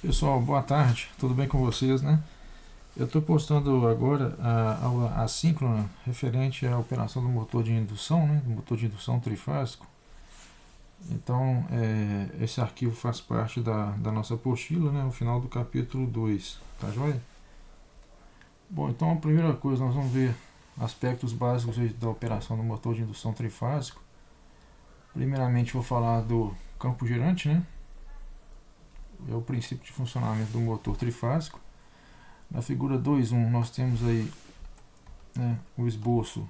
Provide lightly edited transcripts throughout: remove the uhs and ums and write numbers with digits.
Pessoal, boa tarde, tudo bem com vocês, né? Eu estou postando agora a aula assíncrona referente à operação do motor de indução, né? Do motor de indução trifásico. Então, esse arquivo faz parte da nossa apostila, né? No final do capítulo 2, tá joia? Bom, então a primeira coisa, nós vamos ver aspectos básicos da operação do motor de indução trifásico. Primeiramente, vou falar do campo girante, né? É o princípio de funcionamento do motor trifásico. Na figura 2.1 nós temos aí, né, o esboço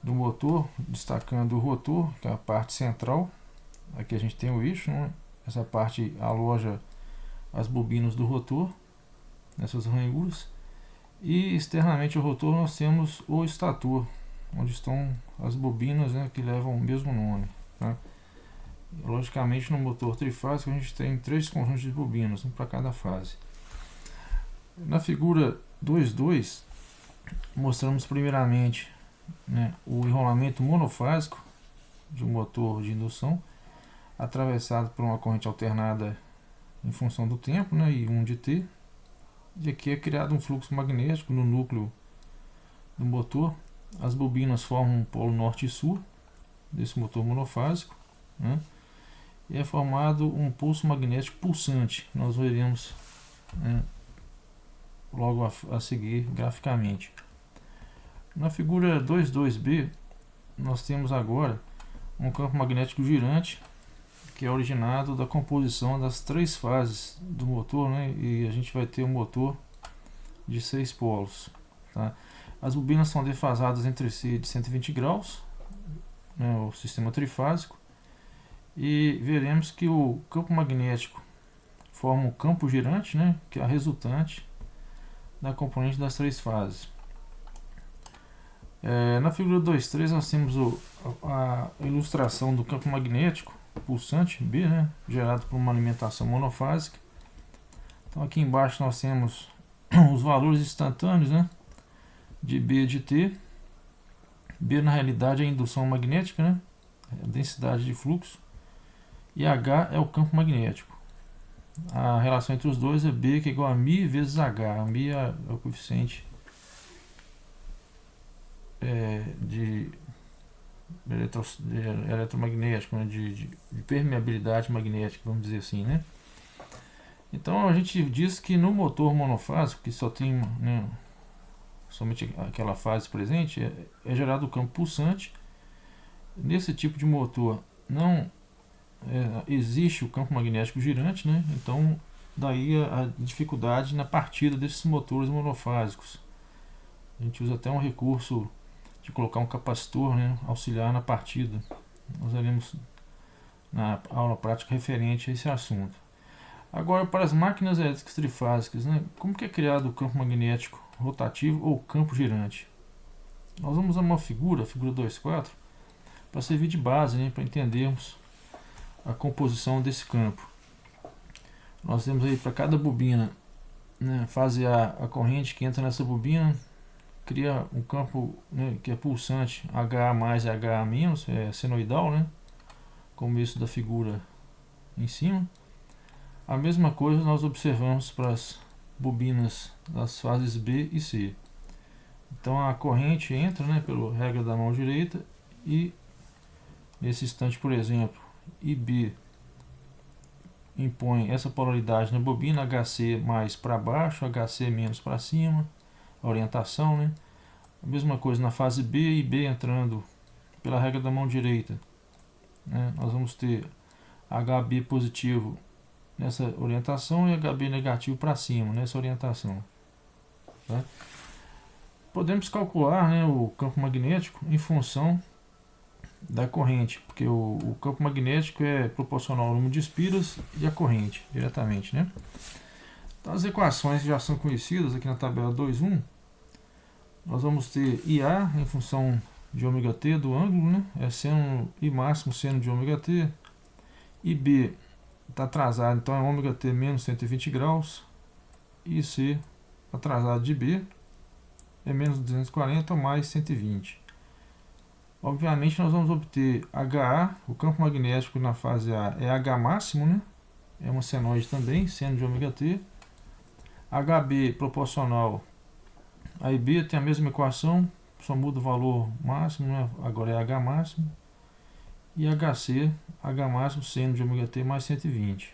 do motor, destacando o rotor, que é a parte central. Aqui a gente tem o eixo, né? Essa parte aloja as bobinas do rotor, nessas ranhuras. E externamente ao rotor nós temos o estator, onde estão as bobinas, né, que levam o mesmo nome, tá? Logicamente no motor trifásico a gente tem 3 conjuntos de bobinas, um para cada fase. Na figura 2.2 mostramos primeiramente, né, o enrolamento monofásico de um motor de indução atravessado por uma corrente alternada em função do tempo, né, e 1 de T. E aqui é criado um fluxo magnético no núcleo do motor. As bobinas formam um polo norte e sul desse motor monofásico, né, e é formado um pulso magnético pulsante. Nós veremos, né, logo a seguir graficamente. Na figura 2.2b nós temos agora um campo magnético girante que é originado da composição das 3 fases do motor, né? E a gente vai ter um motor de 6 polos, tá? As bobinas são defasadas entre si de 120 graus, né, o sistema trifásico, e veremos que o campo magnético forma um campo girante, né, que é a resultante da componente das 3 fases. Na figura 2.3 nós temos a ilustração do campo magnético pulsante B, né, gerado por uma alimentação monofásica. Então aqui embaixo nós temos os valores instantâneos, né, de B e de T. B na realidade é a indução magnética, né, a densidade de fluxo, e H é o campo magnético. A relação entre os dois é B, que é igual a μ vezes H. A μ é o coeficiente de eletromagnético, né, de permeabilidade magnética, vamos dizer assim, né? Então a gente diz que no motor monofásico, que só tem, né, somente aquela fase presente, é gerado o campo pulsante. Nesse tipo de motor não existe o campo magnético girante, né? Então daí a dificuldade na partida desses motores monofásicos. A gente usa até um recurso de colocar um capacitor, né, auxiliar na partida. Nós veremos na aula prática referente a esse assunto. Agora, para as máquinas elétricas trifásicas, né, como que é criado o campo magnético rotativo ou campo girante? Nós vamos usar uma figura, a figura 2.4, para servir de base, né, para entendermos a composição desse campo. Nós temos aí para cada bobina, né, fase A corrente que entra nessa bobina cria um campo, né, que é pulsante, HA mais e HA menos, é senoidal, né, como isso da figura em cima. A mesma coisa nós observamos para as bobinas das fases B e C. Então a corrente entra, né, pela regra da mão direita, e nesse instante, por exemplo, IB impõe essa polaridade na bobina, HC mais para baixo, HC menos para cima, a orientação, né? A mesma coisa na fase B, e B entrando pela regra da mão direita, né? Nós vamos ter HB positivo nessa orientação e HB negativo para cima nessa orientação, tá? Podemos calcular, né, o campo magnético em função da corrente, porque o campo magnético é proporcional ao número de espiras e a corrente diretamente, né? Então, as equações já são conhecidas aqui na tabela 2.1. Nós vamos ter IA em função de ômega t do ângulo, né? É seno I máximo seno de ômega t. IB está atrasado, então é ômega t menos 120 graus. IC atrasado de B é menos 240 ou mais 120. Obviamente nós vamos obter HA, o campo magnético na fase A é H máximo, né? é uma senoide também, seno de ômega t. HB proporcional a IB tem a mesma equação, só muda o valor máximo, né? Agora é H máximo. E HC, H máximo seno de ômega t mais 120.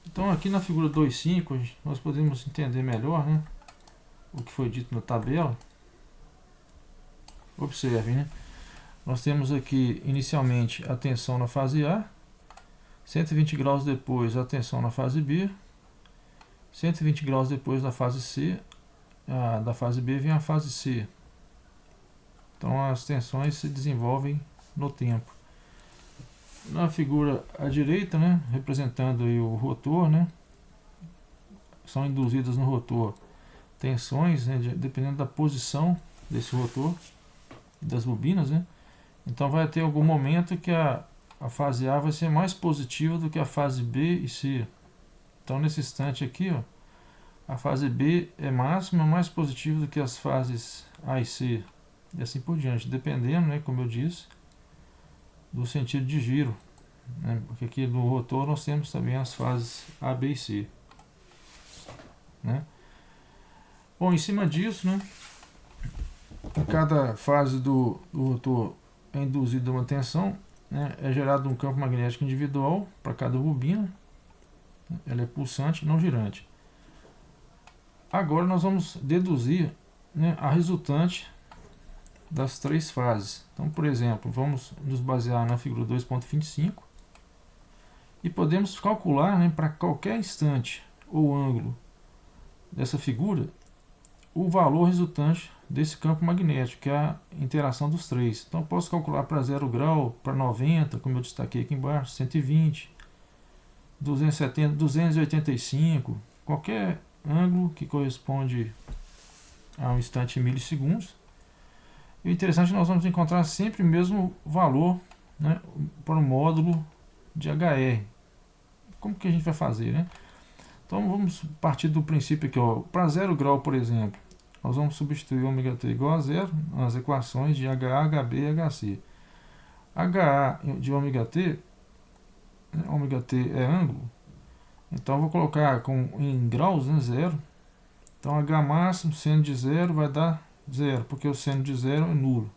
Então aqui na figura 2.5 nós podemos entender melhor, né, o que foi dito na tabela. Observe, né? Nós temos aqui inicialmente a tensão na fase A, 120 graus depois a tensão na fase B, 120 graus depois da fase C, da fase B vem a fase C. Então as tensões se desenvolvem no tempo. Na figura à direita, né, representando aí o rotor, né, são induzidas no rotor tensões, né, dependendo da posição desse rotor, das bobinas, né. Então vai ter algum momento que a fase A vai ser mais positiva do que a fase B e C. Então nesse instante aqui, ó, a fase B é máxima, mais positiva do que as fases A e C, e assim por diante, dependendo, né, como eu disse, do sentido de giro, né, porque aqui no rotor nós temos também as fases A, B e C, né. Bom, em cima disso, né, em cada fase do rotor é induzida uma tensão, né, é gerado um campo magnético individual para cada bobina, ela é pulsante, não girante. Agora nós vamos deduzir, né, a resultante das três fases. Então, por exemplo, vamos nos basear na figura 2.25 e podemos calcular, né, para qualquer instante ou ângulo dessa figura o valor resultante desse campo magnético, que é a interação dos três. Então eu posso calcular para 0 grau, para 90, como eu destaquei aqui embaixo, 120, 270, 285, qualquer ângulo que corresponde a um instante em milissegundos. E o interessante é que nós vamos encontrar sempre o mesmo valor, né, para o módulo de HR. Como que a gente vai fazer, né? Então vamos partir do princípio aqui, para 0 grau, por exemplo, nós vamos substituir ômega t igual a zero nas equações de HA, HB e HC. HA de ômega t é ângulo, então eu vou colocar em graus, né, zero. Então H máximo seno de zero vai dar zero, porque o seno de zero é nulo.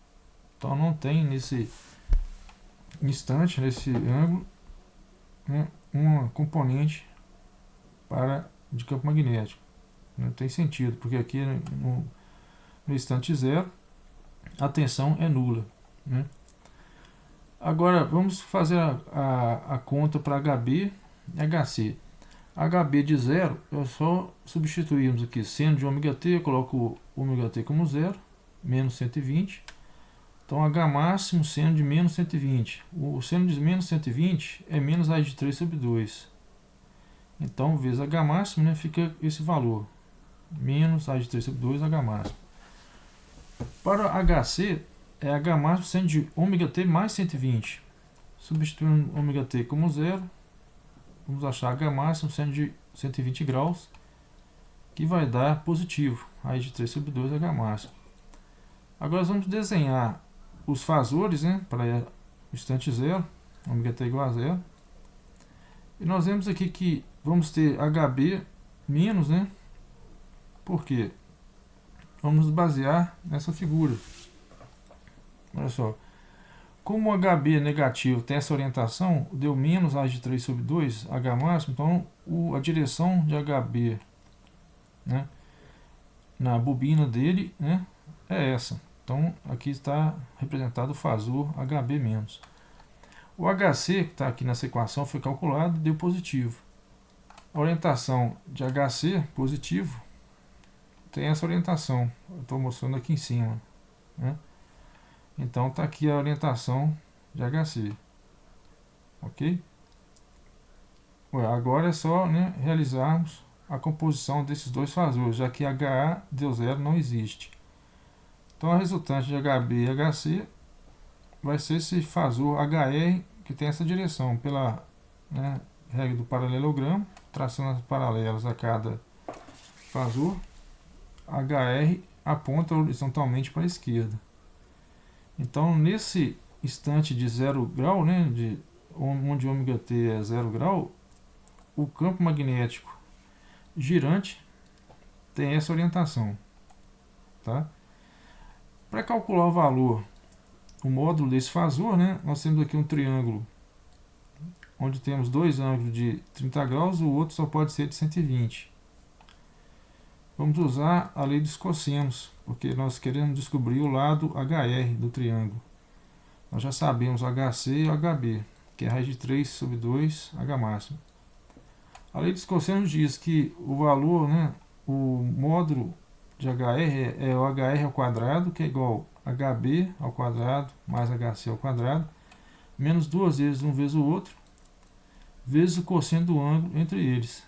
Então não tem nesse instante, nesse ângulo, né, uma componente de campo magnético. Não tem sentido, porque aqui no instante zero a tensão é nula, né? Agora vamos fazer a conta para HB e HC. HB de zero é só substituirmos aqui seno de ômega t, eu coloco ômega t como zero, menos 120. Então H máximo seno de menos 120. O seno de menos 120 é menos raiz de 3 sobre 2. Então vezes H máximo, né, fica esse valor, menos raiz de 3 sobre 2 H máximo. Para HC é H máximo seno de ômega t mais 120. Substituindo ômega t como zero, vamos achar H máximo seno de 120 graus, que vai dar positivo, raiz de 3 sobre 2 H máximo. Agora nós vamos desenhar os fasores, né, para o instante zero, ômega t igual a zero. E nós vemos aqui que vamos ter HB menos, né? Por quê? Vamos nos basear nessa figura. Olha só. Como o HB negativo tem essa orientação, deu menos raiz de 3 sobre 2, H máximo, então a direção de HB, né, na bobina dele, né, é essa. Então aqui está representado o fasor HB menos. O HC, que está aqui nessa equação, foi calculado e deu positivo. A orientação de HC, positivo, tem essa orientação. Eu estou mostrando aqui em cima, né? Então está aqui a orientação de HC. Ok? Agora é só, né, realizarmos a composição desses dois fasores, já que HA deu zero não existe. Então a resultante de HB e HC vai ser esse fasor HR que tem essa direção pela, né, regra do paralelogramo, traçando as paralelas a cada fasor. HR aponta horizontalmente para a esquerda. Então nesse instante de 0 grau, né, onde ômega t é 0 grau, o campo magnético girante tem essa orientação. Tá? Para calcular o valor, o módulo desse fasor, né, nós temos aqui um triângulo onde temos dois ângulos de 30 graus, o outro só pode ser de 120. Vamos usar a lei dos cossenos, porque nós queremos descobrir o lado HR do triângulo. Nós já sabemos o HC e o HB, que é a raiz de 3 sobre 2, H máximo. A lei dos cossenos diz que o valor, né, o módulo de HR é o HR ao quadrado, que é igual a HB ao quadrado mais HC ao quadrado, menos duas vezes um vezes o outro, vezes o cosseno do ângulo entre eles.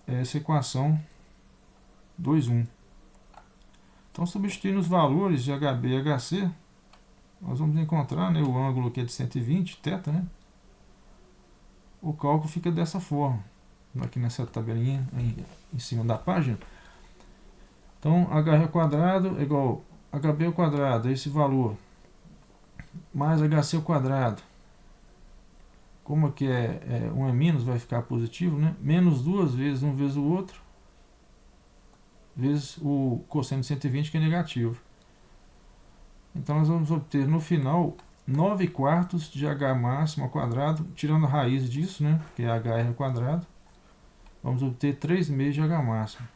É essa equação 2,1. Então, substituindo os valores de HB e HC, nós vamos encontrar, né, o ângulo aqui é de 120, θ, né? O cálculo fica dessa forma, aqui nessa tabelinha em cima da página. Então, HR ao quadrado é igual a HB ao quadrado, esse valor, mais HC ao quadrado. Como aqui um é menos, vai ficar positivo, né? Menos duas vezes um vezes o outro, vezes o cosseno de 120, que é negativo. Então, nós vamos obter no final 9 quartos de H máximo ao quadrado, tirando a raiz disso, né? Que é HR ao quadrado. Vamos obter 3 meios de H máximo.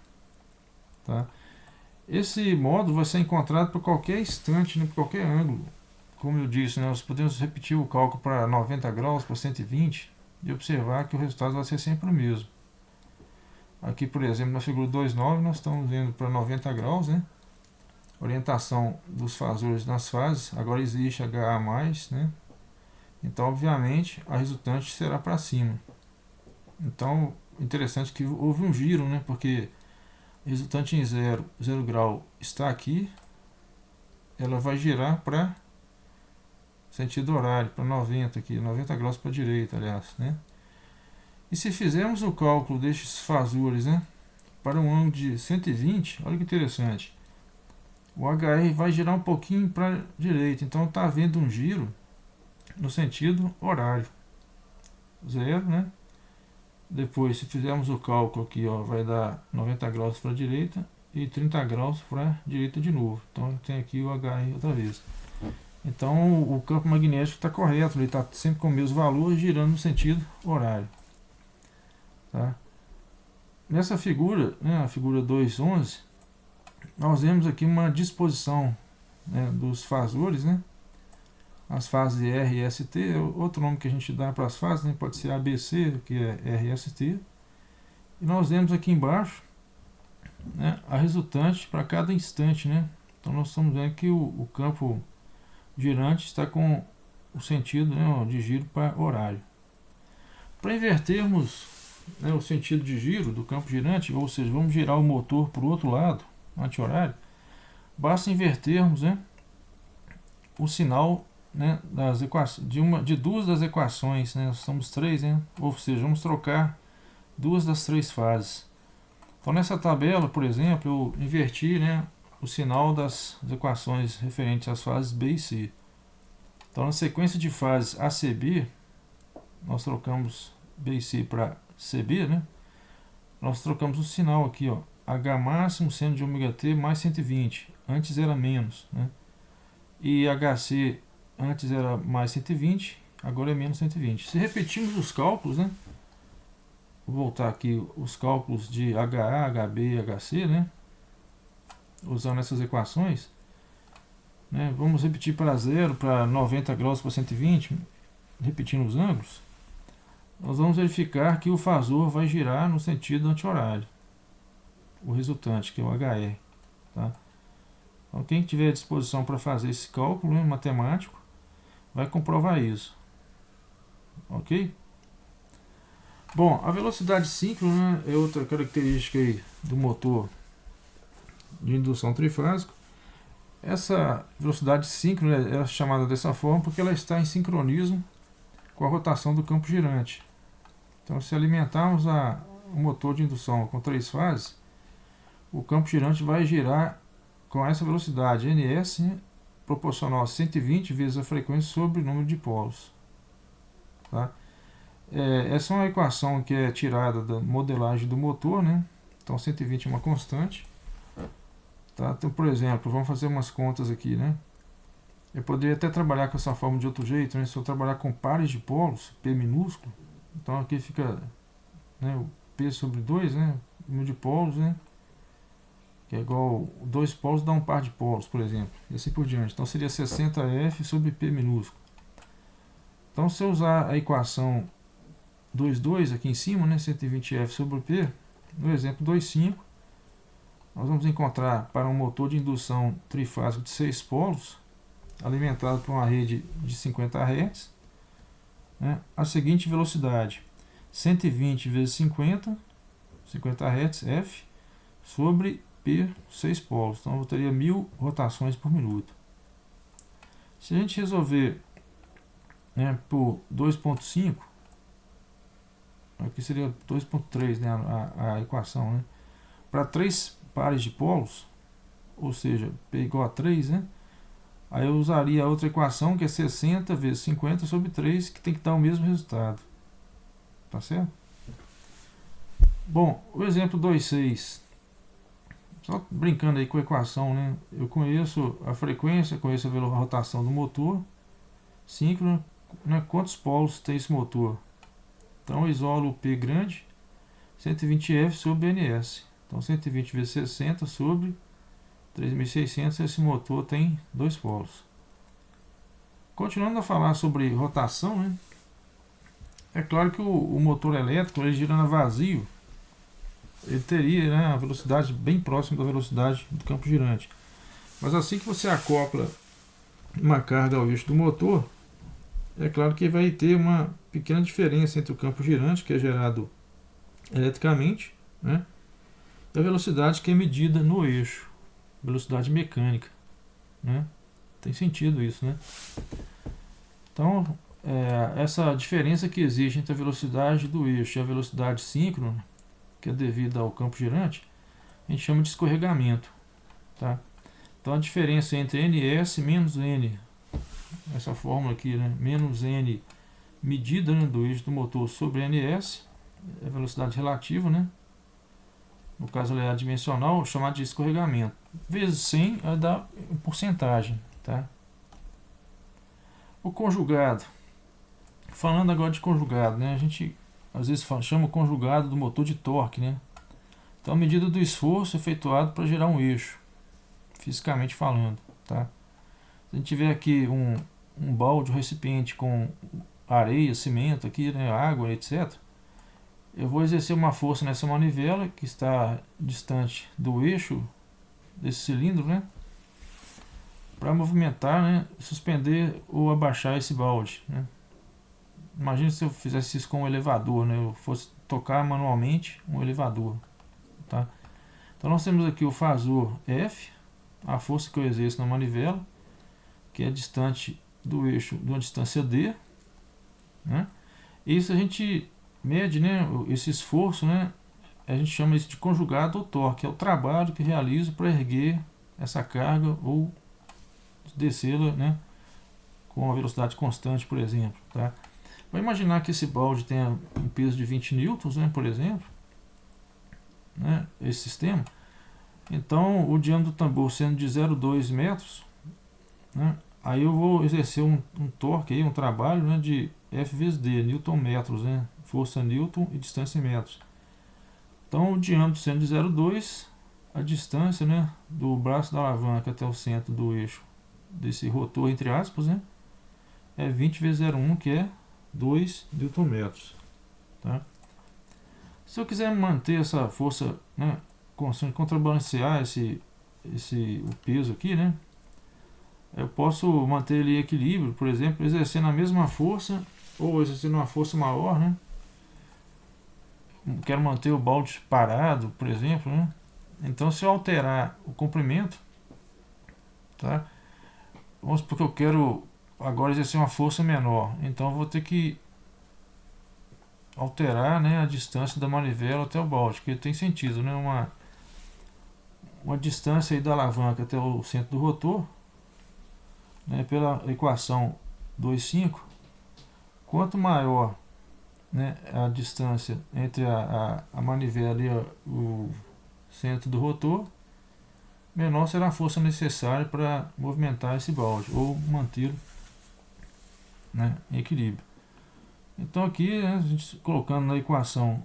Tá? Esse módulo vai ser encontrado por qualquer instante, né, por qualquer ângulo. Como eu disse, né, nós podemos repetir o cálculo para 90 graus, para 120 e observar que o resultado vai ser sempre o mesmo. Aqui, por exemplo, na figura 2,9 nós estamos vendo para 90 graus, né? Orientação dos fasores nas fases. Agora existe HA+, né? Então, obviamente, a resultante será para cima. Então, interessante que houve um giro, né? Porque resultante em 0 grau está aqui, ela vai girar para sentido horário, para 90 aqui, 90 graus para a direita, aliás, né? E se fizermos o cálculo destes fasores, né, para um ângulo de 120, olha que interessante, o HR vai girar um pouquinho para a direita, então está havendo um giro no sentido horário, 0, né? Depois, se fizermos o cálculo aqui, ó, vai dar 90 graus para a direita e 30 graus para a direita de novo. Então, tem aqui o HR outra vez. Então, o campo magnético está correto, ele está sempre com o mesmo valor, girando no sentido horário. Tá? Nessa figura, né, a figura 2,11, nós vemos aqui uma disposição, né, dos fasores, né? As fases R e ST, outro nome que a gente dá para as fases, né, pode ser ABC, que é R e ST. E nós vemos aqui embaixo, né, a resultante para cada instante, né? Então nós estamos vendo que o campo girante está com o sentido, né, de giro para horário. Para invertermos, né, o sentido de giro do campo girante, ou seja, vamos girar o motor para o outro lado, anti-horário, basta invertermos, né, o sinal, né, das equações, de duas das equações, né, nós somos três, né, ou seja, vamos trocar duas das três fases. Então nessa tabela, por exemplo, eu inverti, né, o sinal das equações referentes às fases B e C. Então na sequência de fases ACB, nós trocamos B e C para CB, né, nós trocamos o sinal aqui, ó, H máximo seno de ômega t mais 120, antes era menos, né, e HC antes era mais 120, agora é menos 120. Se repetirmos os cálculos, né, vou voltar aqui os cálculos de HA, HB e HC, né, usando essas equações, né, vamos repetir para 0, para 90 graus para 120, repetindo os ângulos, nós vamos verificar que o fasor vai girar no sentido anti-horário, o resultante, que é o HR. Tá? Então, quem tiver disposição para fazer esse cálculo, né, matemático, vai comprovar isso. Ok? Bom, a velocidade síncrona, né, é outra característica aí do motor de indução trifásico. Essa velocidade síncrona é chamada dessa forma porque ela está em sincronismo com a rotação do campo girante. Então, se alimentarmos o motor de indução com 3 fases, o campo girante vai girar com essa velocidade ns, né, proporcional a 120 vezes a frequência sobre o número de polos. Tá? Essa é uma equação que é tirada da modelagem do motor, né? Então 120 é uma constante. Tá? Então, por exemplo, vamos fazer umas contas aqui, né? Eu poderia até trabalhar com essa forma de outro jeito, né? Se eu trabalhar com pares de polos, P minúsculo, então aqui fica, né, o P sobre 2, né? O número de polos, né? Que é igual 2 polos dá um par de polos, por exemplo. E assim por diante. Então seria 60F sobre P minúsculo. Então se eu usar a equação 2,2 aqui em cima, né? 120F sobre P, no exemplo 2,5, nós vamos encontrar para um motor de indução trifásico de 6 polos, alimentado por uma rede de 50 Hz, né, a seguinte velocidade: 120 vezes 50 Hz F sobre P 6 polos. Então eu teria 1000 rotações por minuto. Se a gente resolver, né, por 2,5, aqui seria 2,3, né, a equação, né, para 3 pares de polos, ou seja, P igual a 3, né? Aí eu usaria a outra equação, que é 60 vezes 50 sobre 3, que tem que dar o mesmo resultado. Tá certo? Bom, o exemplo 2,6. Só brincando aí com a equação, né? Eu conheço a frequência, conheço a rotação do motor síncrono, né? Quantos polos tem esse motor? Então eu isolo o P grande, 120F sobre NS. Então 120 vezes 60 sobre 3.600, esse motor tem 2 polos. Continuando a falar sobre rotação, né? É claro que o motor elétrico, ele girando a vazio, ele teria, né, a velocidade bem próxima da velocidade do campo girante. Mas assim que você acopla uma carga ao eixo do motor, é claro que vai ter uma pequena diferença entre o campo girante, que é gerado eletricamente, né, e a velocidade que é medida no eixo, velocidade mecânica, né? Tem sentido isso, né? Então, essa diferença que existe entre a velocidade do eixo e a velocidade síncrona, que é devida ao campo girante, a gente chama de escorregamento, tá? Então a diferença entre ns menos n, essa fórmula aqui, né, menos n medida, né, do eixo do motor sobre ns, é a velocidade relativa, né? No caso ela é adimensional, chamada de escorregamento. Vezes 100 vai dar porcentagem, tá? O conjugado. Falando agora de conjugado, né? A gente às vezes chama o conjugado do motor de torque, né? Então a medida do esforço efetuado para gerar um eixo, fisicamente falando, tá? Se a gente tiver aqui um balde, um recipiente com areia, cimento aqui, né, água, etc., eu vou exercer uma força nessa manivela que está distante do eixo desse cilindro, né, para movimentar, né, suspender ou abaixar esse balde, né. Imagina se eu fizesse isso com um elevador, né, eu fosse tocar manualmente um elevador, tá? Então nós temos aqui o fasor F, a força que eu exerço na manivela, que é distante do eixo de uma distância d, né? E isso a gente mede, né, esse esforço, né, a gente chama isso de conjugado ou torque, é o trabalho que realizo para erguer essa carga ou descê-la, né, com uma velocidade constante, por exemplo, tá? Vamos imaginar que esse balde tenha um peso de 20 newtons, né, por exemplo, né, esse sistema. Então o diâmetro do tambor sendo de 0,2 metros, né, aí eu vou exercer um torque, aí, um trabalho, né, de F vezes D, newton metros, né, força newton e distância em metros. Então o diâmetro sendo de 0,2, a distância, né, do braço da alavanca até o centro do eixo desse rotor, entre aspas, né, é 20 vezes 0,1, que é 2 Nm. Tá? Se eu quiser manter essa força, né, constante, contrabalancear o peso aqui, né, eu posso manter ele em equilíbrio, por exemplo, exercendo a mesma força ou exercendo uma força maior, né. Quero manter o balde parado, por exemplo, né. Então, se eu alterar o comprimento, tá, vamos supor que eu quero agora exercer uma força menor, então eu vou ter que alterar, né, a distância da manivela até o balde, que tem sentido, né, uma distância aí da alavanca até o centro do rotor, né, pela equação 2,5, quanto maior né, a distância entre a manivela e o centro do rotor, menor será a força necessária para movimentar esse balde ou mantê-lo, né, em equilíbrio. Então aqui, né, a gente colocando na equação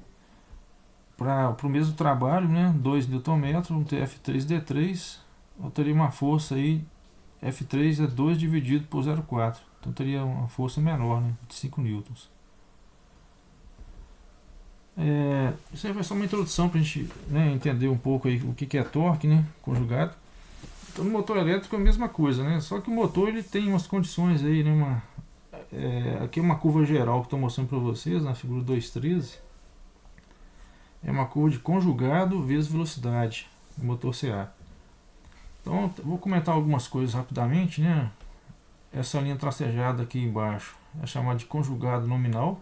para o mesmo trabalho, né, 2 Nm, vamos ter F3D3, eu teria uma força aí, F3 é 2 dividido por 0,4, então teria uma força menor, né, de 5 newtons. Isso aí vai ser uma introdução para a gente, né, entender um pouco aí o que é torque, né, conjugado. Então no motor elétrico é a mesma coisa, né, só que o motor ele tem umas condições aí, né, aqui é uma curva geral que estou mostrando para vocês na figura 2.13. É uma curva de conjugado vezes velocidade do motor CA. Então vou comentar algumas coisas rapidamente, né? Essa linha tracejada aqui embaixo é chamada de conjugado nominal.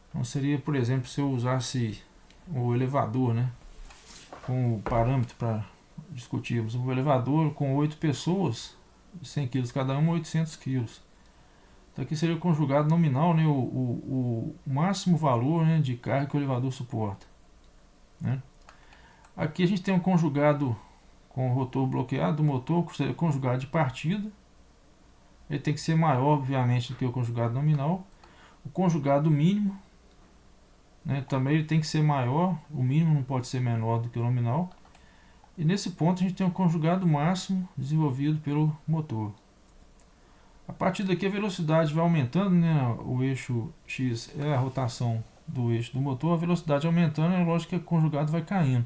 Então seria, por exemplo, se eu usasse o elevador, né, como parâmetro para discutirmos, um elevador com 8 pessoas, 100 kg cada uma, 800 kg. Então aqui seria o conjugado nominal, né, o máximo valor, né, de carga que o elevador suporta, né? Aqui a gente tem um conjugado com o rotor bloqueado do motor, que seria o conjugado de partida. Ele tem que ser maior, obviamente, do que o conjugado nominal. O conjugado mínimo, né, também ele tem que ser maior, o mínimo não pode ser menor do que o nominal. E nesse ponto a gente tem um conjugado máximo desenvolvido pelo motor. A partir daqui a velocidade vai aumentando, né? O eixo X é a rotação do eixo do motor, a velocidade aumentando, é lógico que o conjugado vai caindo.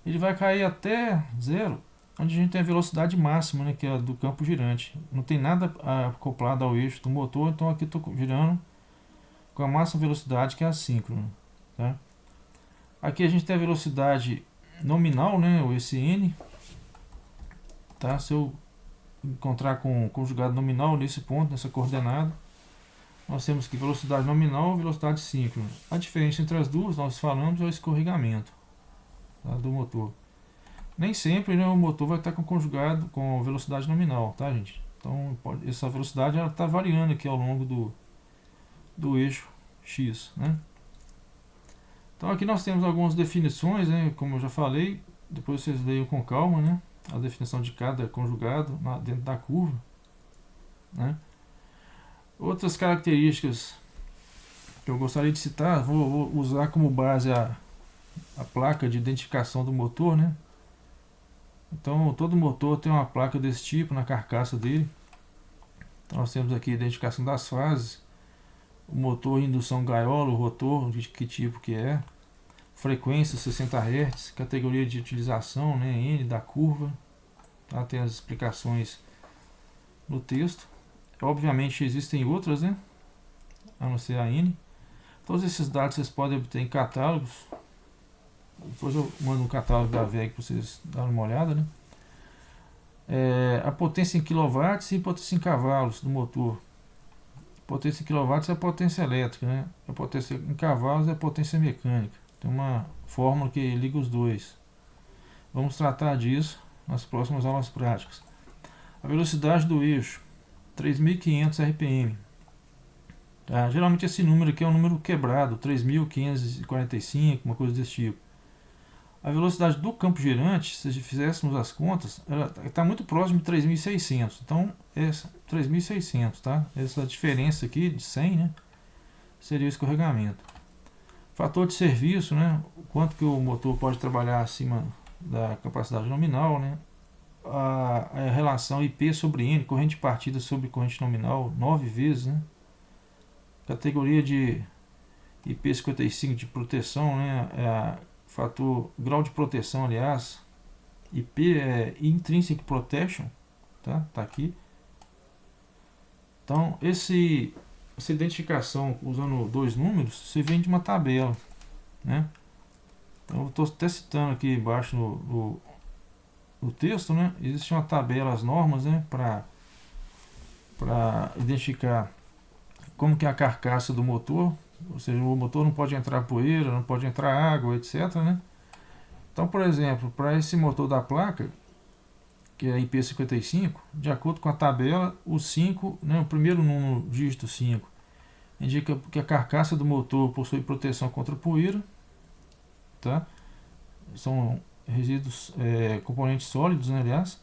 Ele vai cair até zero, onde a gente tem a velocidade máxima, né, que é a do campo girante. Não tem nada acoplado ao eixo do motor, então aqui estou girando com a máxima velocidade, que é a síncrona, tá? Aqui a gente tem a velocidade nominal, né, o ECN, tá? Se eu encontrar com o conjugado nominal nesse ponto, nessa coordenada, nós temos que velocidade nominal e velocidade síncrona. A diferença entre as duas, nós falamos, é o escorregamento, tá, do motor. Nem sempre, né, o motor vai estar com conjugado com velocidade nominal, tá, gente? Então essa velocidade está variando aqui ao longo do eixo X, né? Então aqui nós temos algumas definições, né, como eu já falei, depois vocês leiam com calma, né, a definição de cada conjugado dentro da curva, né? Outras características que eu gostaria de citar, vou usar como base a placa de identificação do motor, né? Então todo motor tem uma placa desse tipo na carcaça dele. Então nós temos aqui a identificação das fases, o motor indução gaiola, o rotor, de que tipo que é, frequência 60 Hz, categoria de utilização, né, N da curva, tá? Tem as explicações no texto. Obviamente existem outras, né, a não ser a N. Todos esses dados vocês podem obter em catálogos. Depois eu mando um catálogo da VEG para vocês darem uma olhada, né? A potência em kW e potência em cavalos do motor. Potência em kW é a potência elétrica, né? A potência em cavalos é a potência mecânica. Tem uma fórmula que liga os dois. Vamos tratar disso nas próximas aulas práticas. A velocidade do eixo, 3.500 RPM. Tá? Geralmente esse número aqui é um número quebrado, 3.545, uma coisa desse tipo. A velocidade do campo girante, se fizéssemos as contas, ela está muito próximo de 3.600. Então, 3.600, tá? Essa diferença aqui de 100, né, seria o escorregamento. Fator de serviço, né, o quanto que o motor pode trabalhar acima da capacidade nominal, né? A relação IP sobre N, corrente de partida sobre corrente nominal, 9 vezes, né? Categoria de IP55 de proteção, né? Fator grau de proteção, aliás, IP é Intrinsic Protection, tá? Tá aqui. Então essa identificação usando dois números, você vem de uma tabela, né? Então eu estou até citando aqui embaixo no texto, né? Existe uma tabela, as normas, né, para identificar como que é a carcaça do motor. Ou seja, o motor não pode entrar poeira, não pode entrar água, etc, né? Então, por exemplo, para esse motor da placa, que é IP55, de acordo com a tabela, o 5, né, o primeiro número, dígito 5, indica que a carcaça do motor possui proteção contra poeira, tá? São resíduos, componentes sólidos, né, aliás,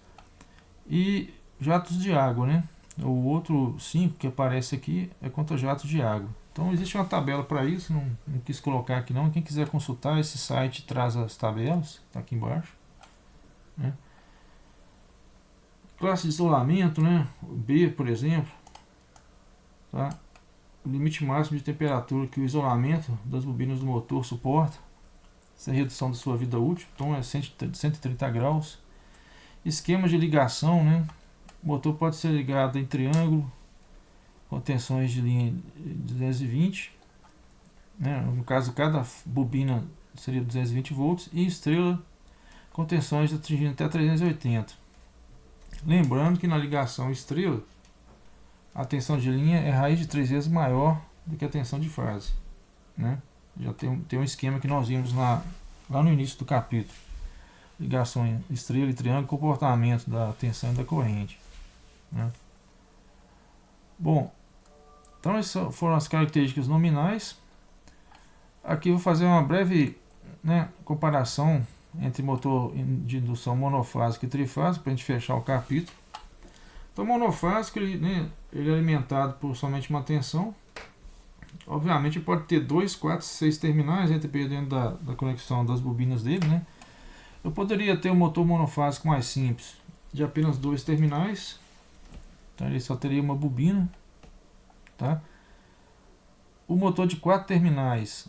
e jatos de água, né? O outro 5 que aparece aqui é contra jatos de água. Então existe uma tabela para isso, não quis colocar aqui não. Quem quiser consultar, esse site traz as tabelas, está aqui embaixo, né? Classe de isolamento, né? B, por exemplo, tá? O limite máximo de temperatura que o isolamento das bobinas do motor suporta, essa redução da sua vida útil, então é 130 graus. Esquema de ligação, né? O motor pode ser ligado em triângulo, com tensões de linha de 220, né? No caso, cada bobina seria 220 volts, e estrela com tensões atingindo até 380. Lembrando que na ligação estrela, a tensão de linha é raiz de 3 vezes maior do que a tensão de fase, né? Já tem um esquema que nós vimos lá no início do capítulo. Ligação em estrela e triângulo, comportamento da tensão e da corrente, né? Bom, então essas foram as características nominais. Aqui eu vou fazer uma breve, né, comparação entre motor de indução monofásico e trifásico para a gente fechar o capítulo. Então, monofásico, ele é alimentado por somente uma tensão. Obviamente pode ter 2, 4, 6 terminais, dependendo da conexão das bobinas dele, né? Eu poderia ter um motor monofásico mais simples, de apenas 2 terminais. Então ele só teria uma bobina, tá? O motor de 4 terminais,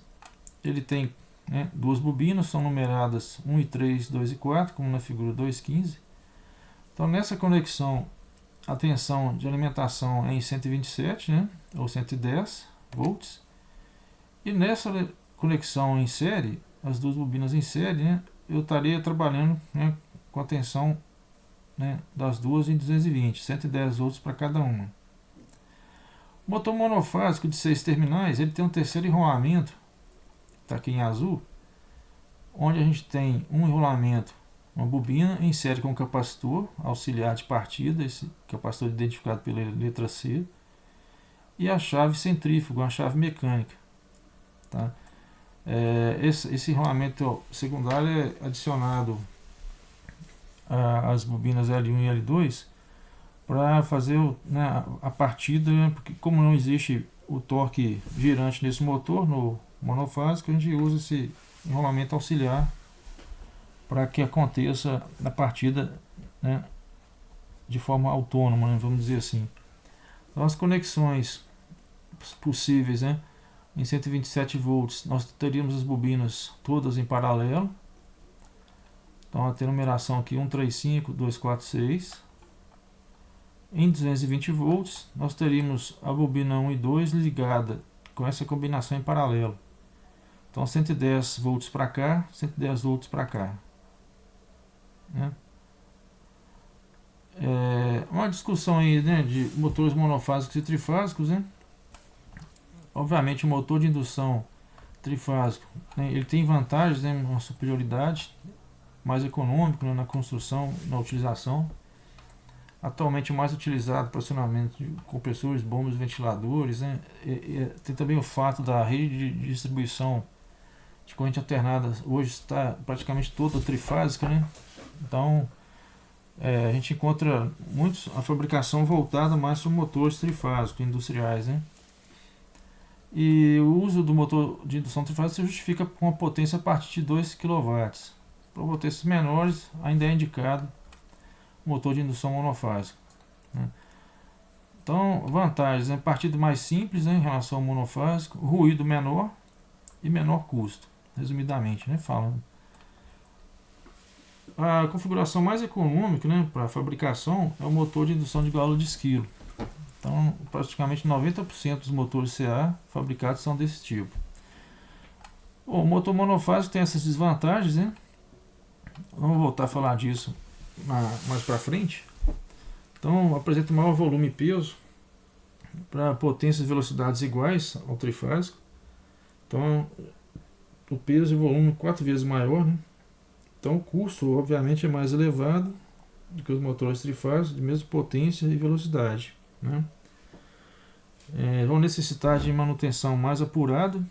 ele tem, né, 2 bobinas, são numeradas 1 e 3, 2 e 4, como na figura 2.15. Então nessa conexão, a tensão de alimentação é em 127, né, ou 110 volts. E nessa conexão em série, as 2 bobinas em série, né, eu estaria trabalhando, né, com a tensão, né, das duas em 220, 110 volts para cada uma. O motor monofásico de 6 terminais, ele tem um terceiro enrolamento, está aqui em azul, onde a gente tem um enrolamento, uma bobina em série com capacitor auxiliar de partida, esse capacitor identificado pela letra C, e a chave centrífuga, uma chave mecânica, tá? Esse enrolamento secundário é adicionado às bobinas L1 e L2 para fazer, né, a partida, né, porque como não existe o torque girante nesse motor, no monofásico, a gente usa esse enrolamento auxiliar para que aconteça a partida, né, de forma autônoma, né, vamos dizer assim. Então, as conexões possíveis, né, em 127 volts, nós teríamos as bobinas todas em paralelo. Então a numeração aqui 135, 246. Em 220 volts, nós teríamos a bobina 1 e 2 ligada com essa combinação em paralelo. Então 110 volts para cá, 110 volts para cá, né? Uma discussão aí, né, de motores monofásicos e trifásicos, né? Obviamente o motor de indução trifásico, né, ele tem vantagens, né, uma superioridade, mais econômico, né, na construção, na utilização. Atualmente o mais utilizado para acionamento de compressores, bombas, ventiladores, né? Tem também o fato da rede de distribuição de corrente alternada hoje está praticamente toda trifásica, né? Então a gente encontra a fabricação voltada mais para motores trifásicos industriais, né? E o uso do motor de indução trifásica se justifica com a potência a partir de 2 kW. Para potências menores ainda é indicado motor de indução monofásica, né? Então, vantagens, né? Partido mais simples, né, em relação ao monofásico, ruído menor e menor custo, resumidamente, né, falando. A configuração mais econômica, né, para a fabricação é o motor de indução de válvula de esquilo. Então, praticamente 90% dos motores CA fabricados são desse tipo. Bom, o motor monofásico tem essas desvantagens, né? Vamos voltar a falar disso mais para frente. Então apresenta maior volume e peso para potências e velocidades iguais ao trifásico. Então o peso e o volume 4 vezes maior, né? Então o custo obviamente é mais elevado do que os motores trifásicos de mesma potência e velocidade, né? Vão necessitar de manutenção mais apurada,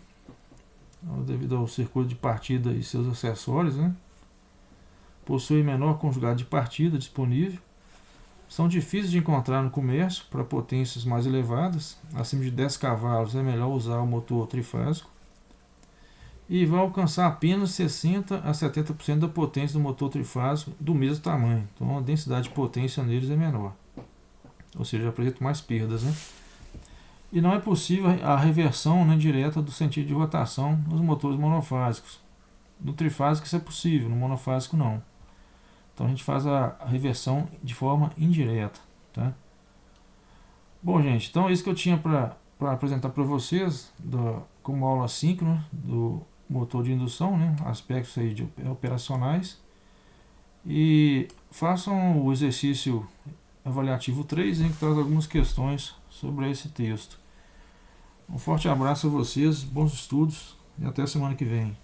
devido ao circuito de partida e seus acessórios, né? Possui menor conjugado de partida disponível. São difíceis de encontrar no comércio para potências mais elevadas. Acima de 10 cavalos é melhor usar o motor trifásico. E vai alcançar apenas 60 a 70% da potência do motor trifásico do mesmo tamanho. Então a densidade de potência neles é menor. Ou seja, apresenta mais perdas, né? E não é possível a reversão, né, direta do sentido de rotação nos motores monofásicos. No trifásico isso é possível, no monofásico não. Então a gente faz a reversão de forma indireta, tá? Bom, gente, então é isso que eu tinha para apresentar para vocês como aula síncrona do motor de indução, né? Aspectos aí operacionais. E façam o exercício avaliativo 3, que traz algumas questões sobre esse texto. Um forte abraço a vocês, bons estudos e até a semana que vem.